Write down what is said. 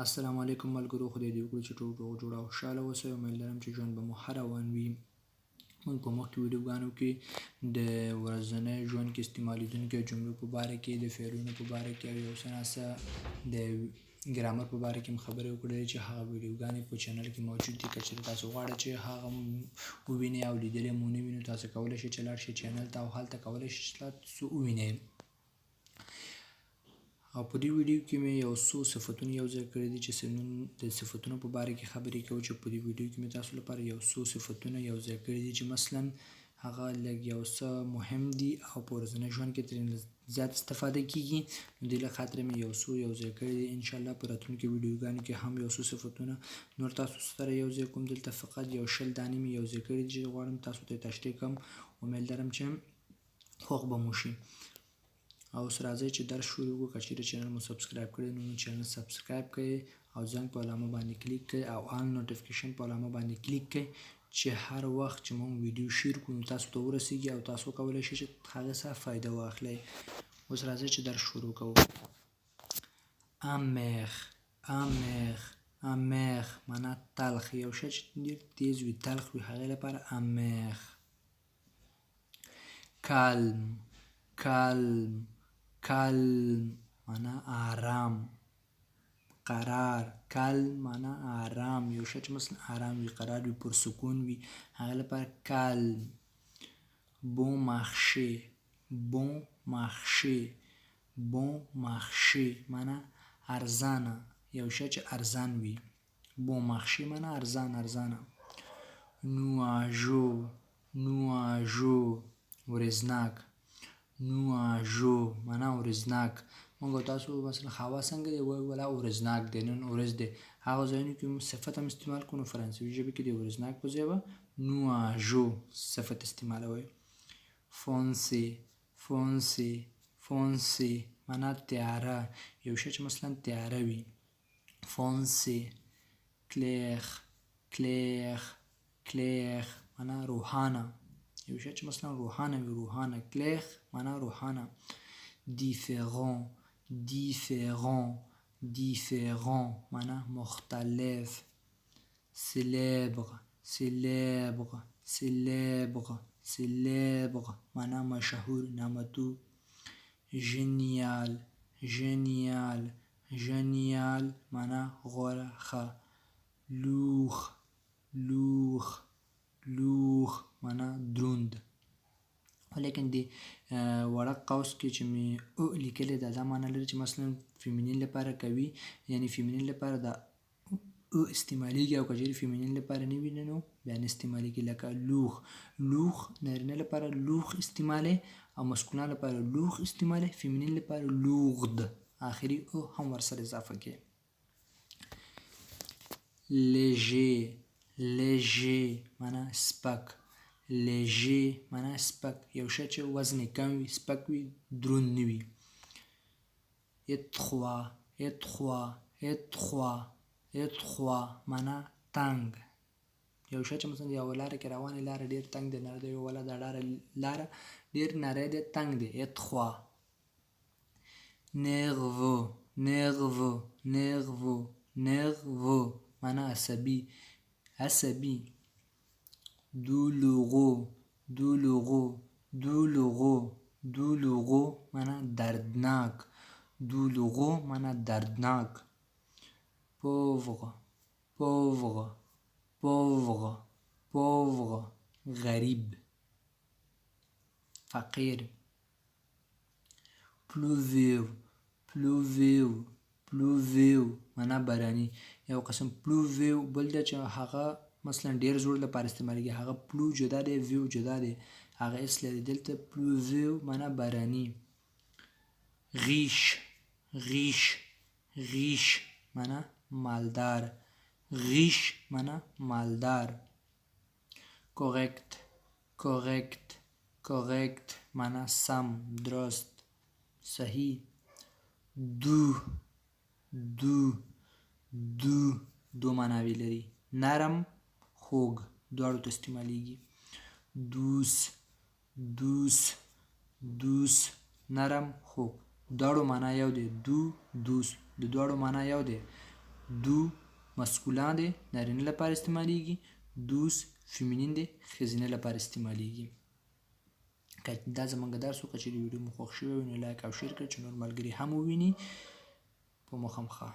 السلام علیکم ملګرو، خدای دې وکړي چې ټول روغ جوړ او خوشحاله اوسئ. امید لرم چې ژوند به مو ښه روان وي. موږ په مخکې ویډیوګانو کې د ورځني ژوند کې استعمالیدونکو جملو په باره کې، د فعلونو په باره کې او یو څه ناڅه د ګرامر په باره کې خبرې وکړې چې هغه ویډیوګانې په چینل کې موجود دي. که چېرې تاسو غواړئ چې هغه ووینئ او لیدلې مو نه وي، نو تاسو کولی شئ چې لاړ شئ چینل ته او هلته کولی شئ چې تاسو ووینئ. او په دې ویډیو کې مې یو څو صفتونه یو ځای کړي دي چې نن د صفتونو په باره کې خبرې کوو. چې په دې ویډیو کې مې تاسو لپاره یو څو صفتونه یو ځای کړي دي چې مثلا هغه لږ یو څه مهم دي او په ورځني ژوند کې ترې زیات استفاده کیږي. نو دې له خاطره مې یو څو یو ځای کړي دي. انشاءالله په راتلونکي ویډیوګانو کې هم یو څو صفتونه نور تاسو سره یو ځای کوم. دلته فقط یو شل دانې مې یو ځای کړي دي چې غواړم تاسو ته تشریح کړم. امید لرم چې خوښ به مو شي. او اوس راځئ چې درس شروع کړو. که چېرې چینل مو سبسکرایب کړی نو چینل سبسکرایب کړئ او زنګ په علامه باندې کلیک کړئ او آل نوټیفیکیشن په علامه باندې کلیک کړئ چې هر وخت چې موږ ویډیو شیر کړو نو تاسو ته ورسیږي او تاسو کولی شئ چې هغې څخه فایده واخلئ. اوس راځئ چې درس شروع کوو. امر معنا تلخ، یو شی چې ډېر تیز وي، تلخ وي، هغې لپاره امر. کلم معنا آرام. قرار، کلم معنا آرام، یو شی چې مثلا آرام وي، قرار وي، پرسکون وي، هغې لپاره کلم. بون مارشي معنا ارزانه، یو شی چې ارزان وي. بون مارشي معنا ارزانه. نواژو ورځناک. نواژو معنا ورځناک. موږ تاسو مثلا هوا څنګه دی، وایو ولا ورځناک دی، نن ورځ دی. هغه ځایونو کې صفت هم استعمال کړو. نو فرانسوي ژبې کې د ورځناک په ځای به نواژو صفت استعمالوئ. فونسي معنا تیاره، یو شی چې مثلا تیاره وي. فونسي. کلیخ معنا روښانه، یو شی چې مثلا روښانه وي، روښانه. کلیخ معنا روښانه. دیفران معنا مختلف. سلیبر معنا مشهور، نامتو. ژنیال معنا غوره، ښه. لوښ معنا دروند. ولیکن د وړه قوس کې چې مې او لیکلې ده دا معنا لري چې مثلا فیمینین لپاره کوي، یعنی فیمینین لپاره دا او استعمالیږي او که چېرې فیمینین لپاره نه وي نو بیا نه استعمالیږي. لکه لوښ نارینه لپاره لوښ استعمالي او مسکونه لپاره لوښ استعمالي، فیمینین لپاره لوغد، آخري او هم ورسره اضافه کړي. لیژې معنا سپک. لیژې معنا سپک، یو شی چې وزن یې کم وي، سپک وي، دروند نه وي. اتخوا معنا تنګ، یو شی چې مثلا یوه لاره کې روانې لاره ډېر تنګ دی، نری دی، ولا دا لاره ډېر نری دی، تنګ دی. اتخوا. نرڤو معنا عصبي. دولوغو معنا دردناک. پوور غریب، فقیر. پلوویو معنا باراني، یو قسم پلوویو بل دی چې هغه مثلا ډېر زوړ لپاره استعمالیږي، هغه پلو جدا دی، ویو جدا دی، هغه اس لري. دلته پلوویو معنا باراني. غیش معنا مالدار. کوریکت معنا سم، درست، صحیح. دو معناوې لري، نرم، خوږ، دواړو ته استعمالیږي. دوس نرم، خوږ، دواړو معنا یو دی. دوس د دواړو معنا یو دی. دو مسکولان دی نارینه لپاره استعمالیږي دوس فیمینین دی ښځینه لپاره استعمالیږي که دا زمونږ درس و که چیرې ویډیو مو خوښ شوی وي نو لایک او شیر کړئ چې نور ملګري هم وویني په مو خامخا